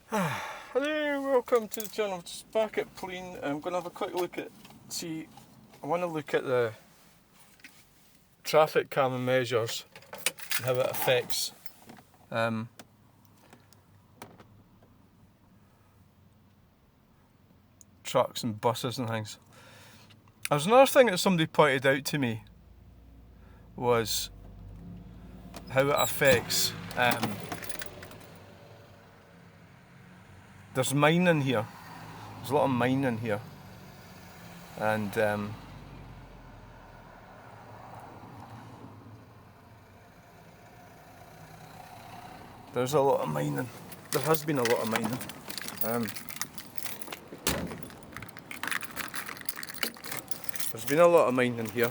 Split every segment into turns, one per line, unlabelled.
Hello, welcome to the channel. Just back at Plean. I'm going to have a quick look at, I want to look at the traffic calming measures and how it affects trucks and buses and things. There's another thing that somebody pointed out to me was how it affects there's mining here. There's a lot of mining here, and there's a lot of mining. There has been a lot of mining. There's been a lot of mining here.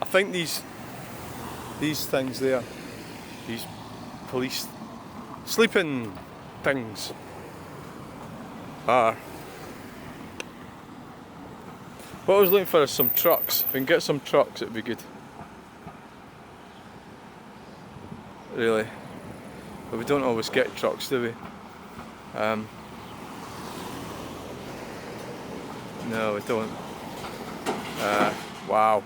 I think these things there, these police sleeping things, are. What I was looking for is some trucks. If we can get some trucks, it'd be good. Really. But we don't always get trucks, do we? No, we don't. Wow.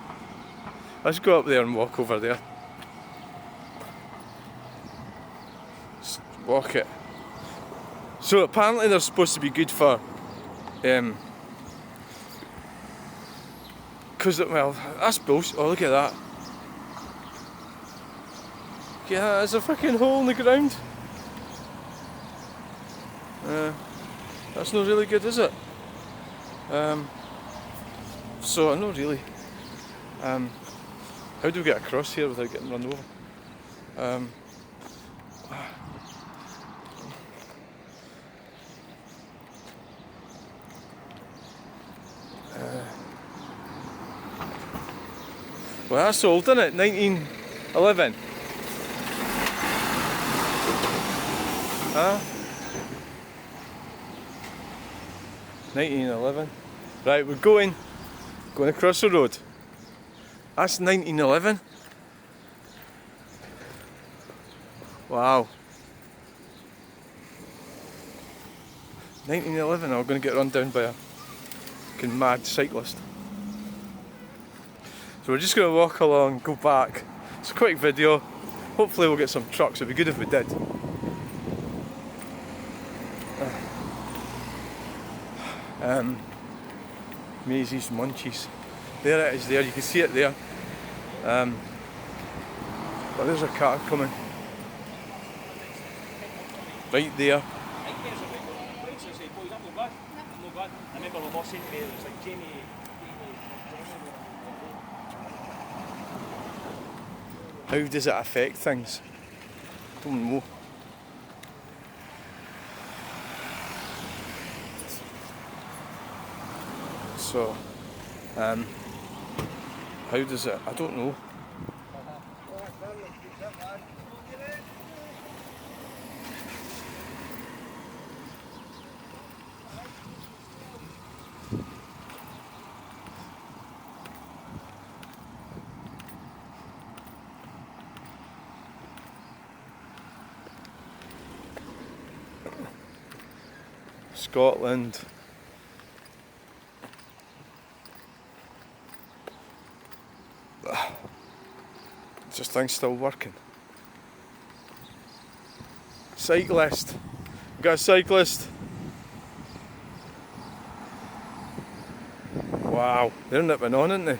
Let's go up there and walk over there. Just walk it. So apparently they're supposed to be good for, because, well, that's bullshit. Oh, look at that. Yeah, there's a freaking hole in the ground. That's not really good, is it? So, not really. How do we get across here without getting run over? Well, that's old, isn't it? 1911. Huh? 1911. Right, we're going across the road. That's 1911. Wow. 1911, I'm going to get run down by a fucking mad cyclist. So we're just going to walk along, go back. It's a quick video. Hopefully we'll get some trucks. It'd be good if we did. Maisie's Munchies. There it is there, you can see it there. But there's a car coming. Right there. How does it affect things? Don't know. So, how does it? I don't know. Scotland. Is this thing still working? Cyclist. We've got a cyclist. Wow, they're nipping on, aren't they?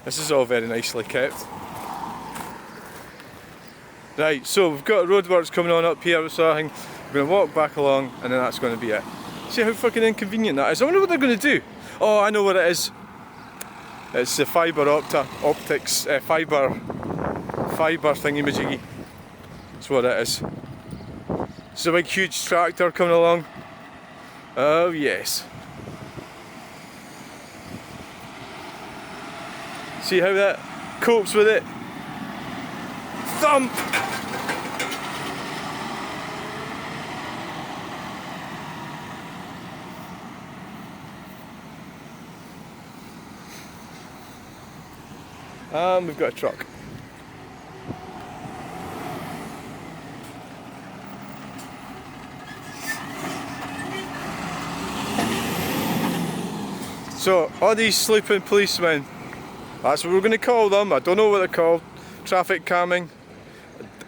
This is all very nicely kept. Right, so we've got roadworks coming on up here, so I think we're going to walk back along and then that's going to be it. See how fucking inconvenient that is? I wonder what they're going to do. Oh, I know what it is. It's the fibre optics, fibre thingy-majiggy. That's what it is. It's a big huge tractor coming along. Oh yes. See how that copes with it? Thump! And we've got a truck. So, all these sleeping policemen, that's what we're going to call them. I don't know what they're called. Traffic calming,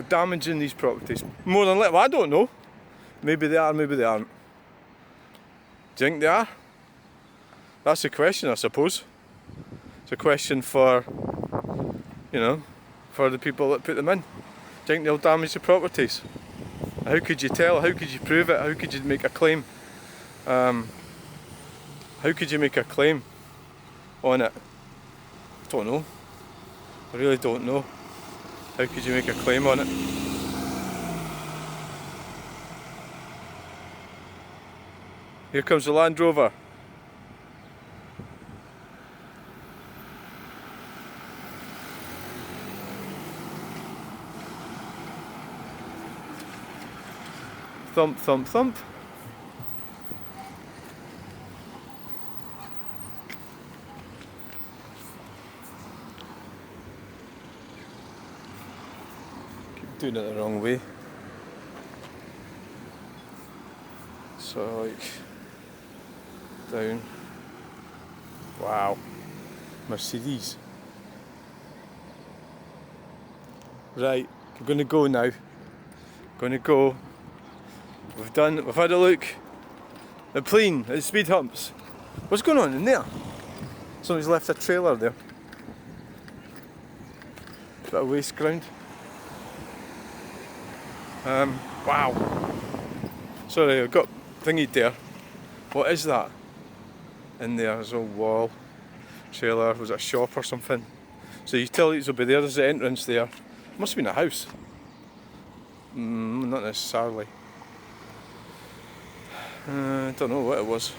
damaging these properties. More than likely, well, I don't know. Maybe they are, maybe they aren't. Do you think they are? That's the question, I suppose. It's a question for, you know, for the people that put them in. Do you think they'll damage the properties? How could you tell? How could you prove it? How could you make a claim? How could you make a claim on it? I don't know. I really don't know. How could you make a claim on it? Here comes the Land Rover. Thump, thump, thump. Keep doing it the wrong way. So like down. Wow. Mercedes. Right, I'm gonna go now. Gonna go. We've had a look at Plean, at speed humps. What's going on in there? Somebody's left a trailer there. Bit of waste ground. Wow. Sorry, I got thingied there. What is that? In there, there's a wall. Trailer, was it a shop or something? So utilities will be there, there's the entrance there. Must have been a house. Not necessarily. I don't know what it was.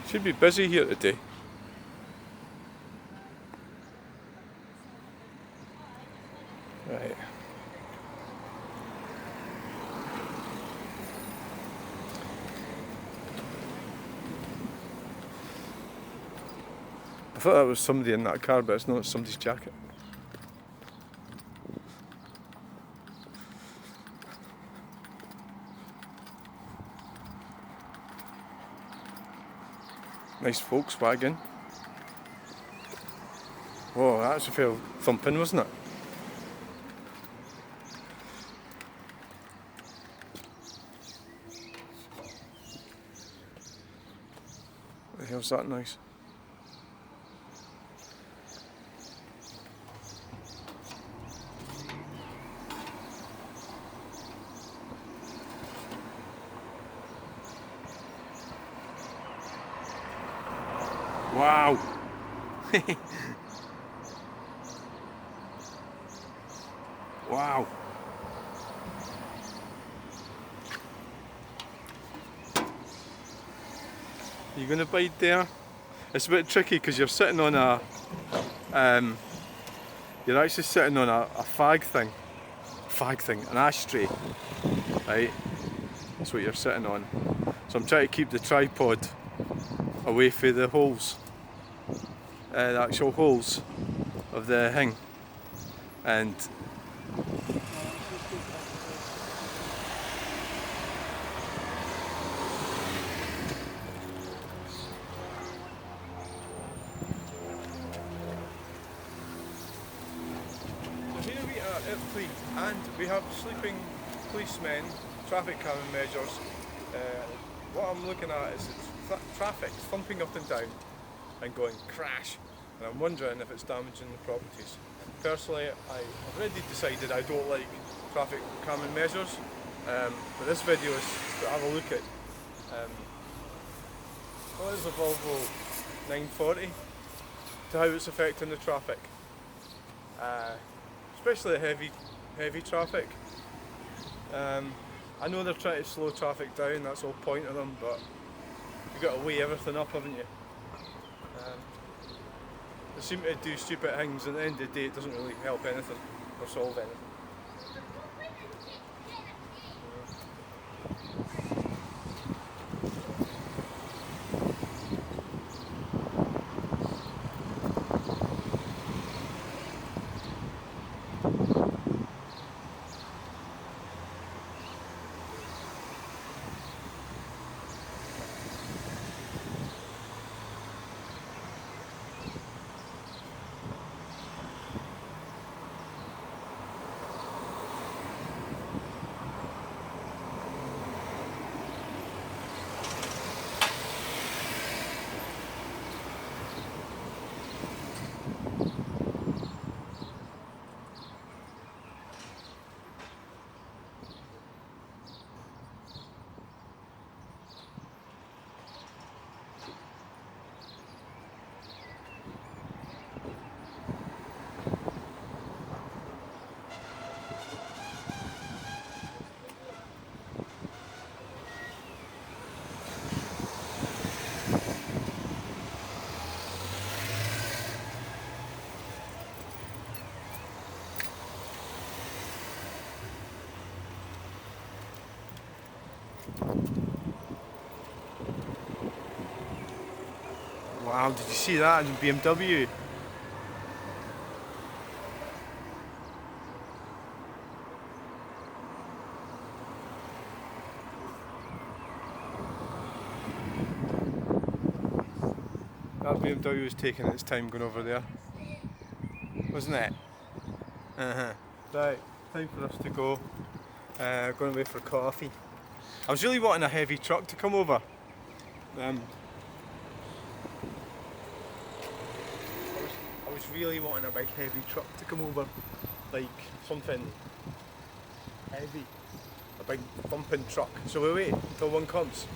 Should be busy here today. Right. I thought that was somebody in that car, but it's not, it's somebody's jacket. Nice Volkswagen. Whoa, that was a fair thumping, wasn't it? What the hell's that noise? Wow! Wow! You gonna bide there? It's a bit tricky because you're sitting on a, you're actually sitting on a fag thing, an ashtray, right? That's what you're sitting on. So I'm trying to keep the tripod away from the holes, the actual holes of the thing, and here we are at Plean, and we have sleeping policemen, traffic calming measures. What I'm looking at is traffic thumping up and down and going crash, and I'm wondering if it's damaging the properties. Personally, I've already decided I don't like traffic calming measures. but this video is to have a look at what is a Volvo 940 to how it's affecting the traffic, especially the heavy traffic. I know they're trying to slow traffic down, that's the whole point of them, but you've got to weigh everything up, haven't you? They seem to do stupid things, and at the end of the day it doesn't really help anything or solve anything. Wow, did you see that in BMW? That BMW was taking its time going over there, wasn't it? Right, time for us to go. Going away for coffee. I was really wanting a heavy truck to come over. I was really wanting a big heavy truck to come over, like something heavy, a big thumping truck. So we wait until one comes.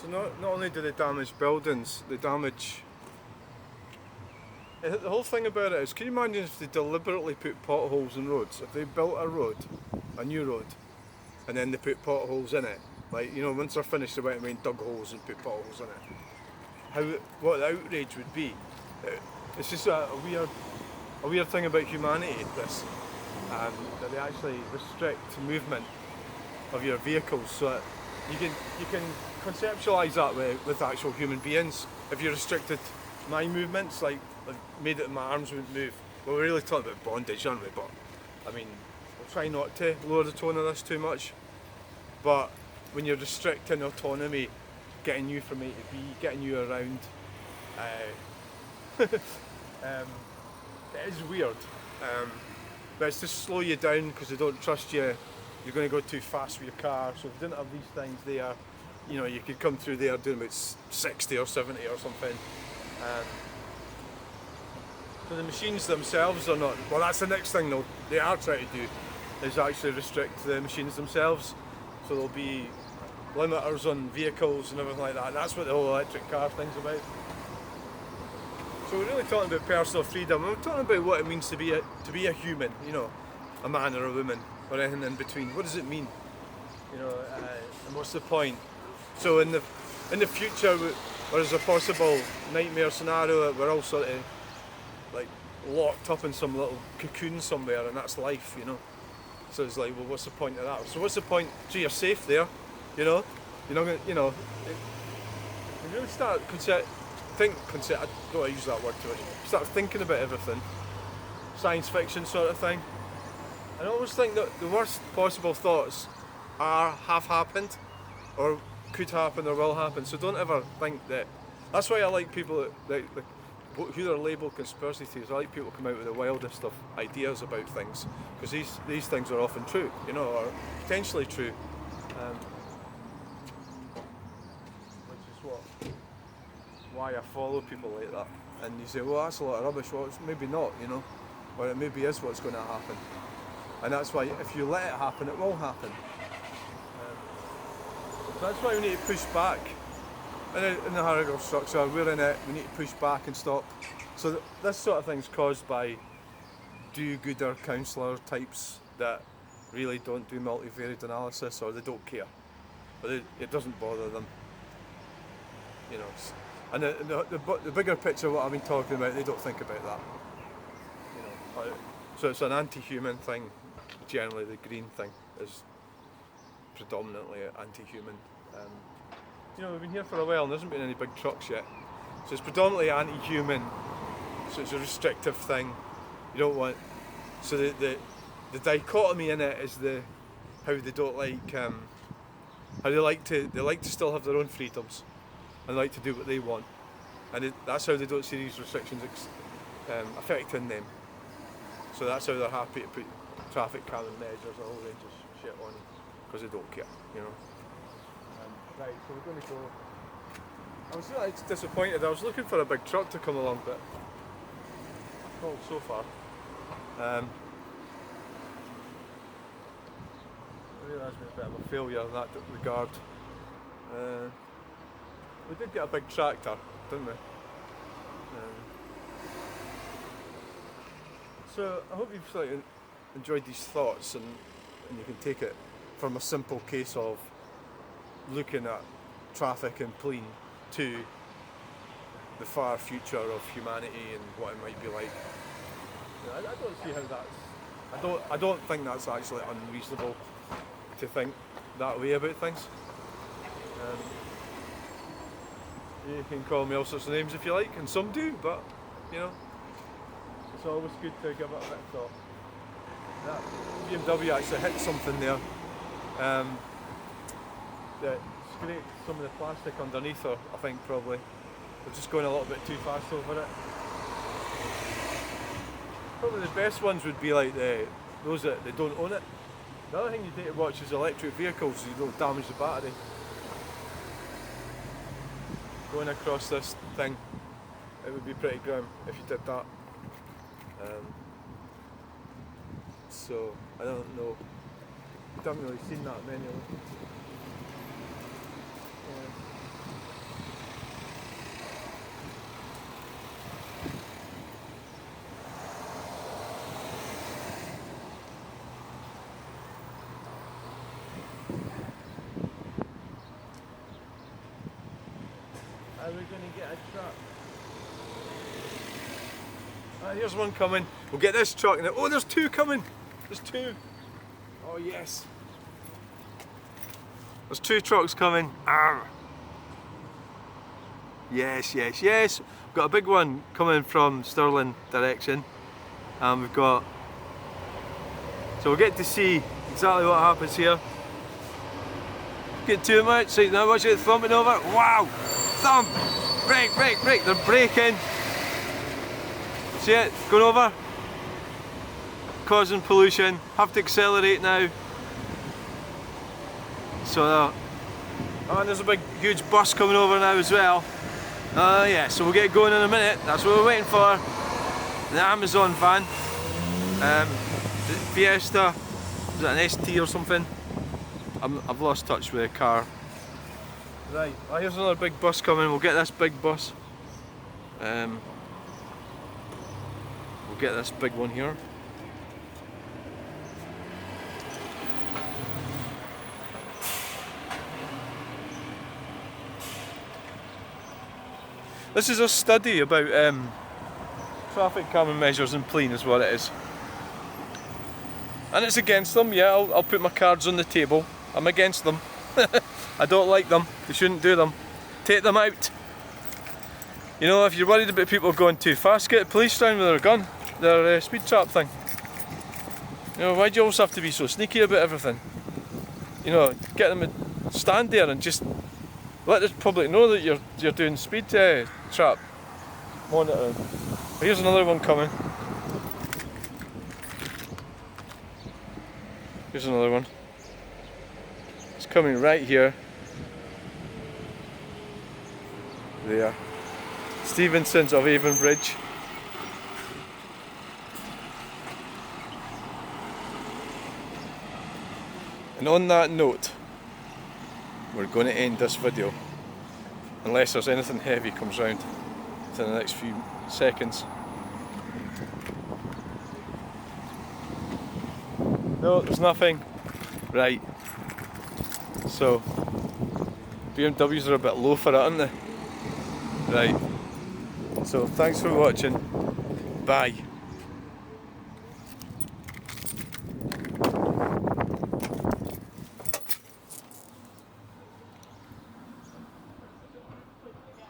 So not only do they damage buildings, they damage... The whole thing about it is, can you imagine if they deliberately put potholes in roads? If they built a road, a new road, and then they put potholes in it, like, you know, once they're finished they went away and dug holes and put potholes in it. What the outrage would be. It's just a weird thing about humanity, this, that they actually restrict movement of your vehicles, so that you can conceptualise that with actual human beings. If you restricted my movements, like made it my arms wouldn't move. Well, we're really talking about bondage, aren't we? But I mean, we'll try not to lower the tone of this too much. But when you're restricting autonomy, getting you from A to B, getting you around, it is weird. But it's to slow you down because they don't trust you. You're going to go too fast with your car. So if you didn't have these things there, you know, you could come through there doing about 60 or 70 or something. So the machines themselves are not, well, that's the next thing they are trying to do, is actually restrict the machines themselves. So there'll be limiters on vehicles and everything like that. And that's what the whole electric car thing's about. So we're really talking about personal freedom. We're talking about what it means to be a human, you know, a man or a woman or anything in between. What does it mean? You know, and what's the point? So in the future, there's a possible nightmare scenario that we're all sort of like locked up in some little cocoon somewhere, and that's life, you know. So it's like, well, what's the point of that? So what's the point? So you're safe there, you know. You're not gonna, you know. You really start I don't want to use that word too much. You start thinking about everything, science fiction sort of thing. And I always think that the worst possible thoughts have happened, or could happen, or will happen. So don't ever think that. That's why I like people who are labelled conspiracy theories. I like people who come out with the wildest of ideas about things, because these things are often true, you know, or potentially true. Which is why I follow people like that. And you say, well, that's a lot of rubbish. Well, it's maybe not, you know, or it maybe is what's going to happen. And that's why if you let it happen, it will happen. So that's why we need to push back. In the hierarchical structure, we're in it, we need to push back and stop. So this sort of thing's caused by do-gooder councillor types that really don't do multivariate analysis, or they don't care. But it doesn't bother them. You know, and the bigger picture, what I've been talking about, they don't think about that. You know, so it's an anti-human thing. Generally, the green thing is predominantly anti-human. You know, we've been here for a while and there hasn't been any big trucks yet. So it's predominantly anti-human, so it's a restrictive thing. You don't want... So the dichotomy in it is how they don't like... how they like to still have their own freedoms and like to do what they want. And that's how they don't see these restrictions affecting them. So that's how they're happy to put traffic calming measures, a whole range of shit on, because they don't care, you know. Right, so we're going to go. I was really disappointed. I was looking for a big truck to come along, but not so far. Maybe that's been a bit of a failure in that regard. We did get a big tractor, didn't we? So I hope you've slightly enjoyed these thoughts, and you can take it from a simple case of looking at traffic in Plean to the far future of humanity and what it might be like. You know, I don't see how that's. I don't think that's actually unreasonable to think that way about things. You can call me all sorts of names if you like, and some do, but you know, it's always good to give it a bit of thought. That BMW actually hit something there. That scraped some of the plastic underneath her, I think probably. They're just going a little bit too fast over it. Probably the best ones would be like those that they don't own it. The other thing you need to watch is electric vehicles, so you don't damage the battery. Going across this thing, it would be pretty grim if you did that. So, I don't know. I haven't really seen that many of them. Are we going to get a truck? Here's one coming. We'll get this truck. And oh, there's two coming. There's two. Oh yes. There's two trucks coming. Arr. Yes, yes, yes. We've got a big one coming from Stirling direction. And we've got... So we'll get to see exactly what happens here. Get too much. So now watch it thumping over. Wow! Thump! Brake, brake, brake. They're braking. See it? Going over. Causing pollution. Have to accelerate now. So, oh, and there's a big, huge bus coming over now as well. Yeah, so we'll get going in a minute. That's what we're waiting for. The Amazon van. Fiesta. Is it an ST or something? I've lost touch with the car. Right, well, here's another big bus coming. We'll get this big bus. We'll get this big one here. This is a study about traffic calming measures in Plean is what it is. And it's against them, yeah, I'll put my cards on the table. I'm against them. I don't like them. They shouldn't do them. Take them out. You know, if you're worried about people going too fast, get the police down with their gun. Their speed trap thing. You know, why do you always have to be so sneaky about everything? you know, get them to stand there and just let the public know that you're doing speed trap monitoring. Here's another one coming. Here's another one. It's coming right here. There. Stevenson's of Avon Bridge. And on that note, we're going to end this video, unless there's anything heavy comes round within the next few seconds. No, there's nothing. Right. So, BMWs are a bit low for it, aren't they? Right. So, thanks for watching. Bye.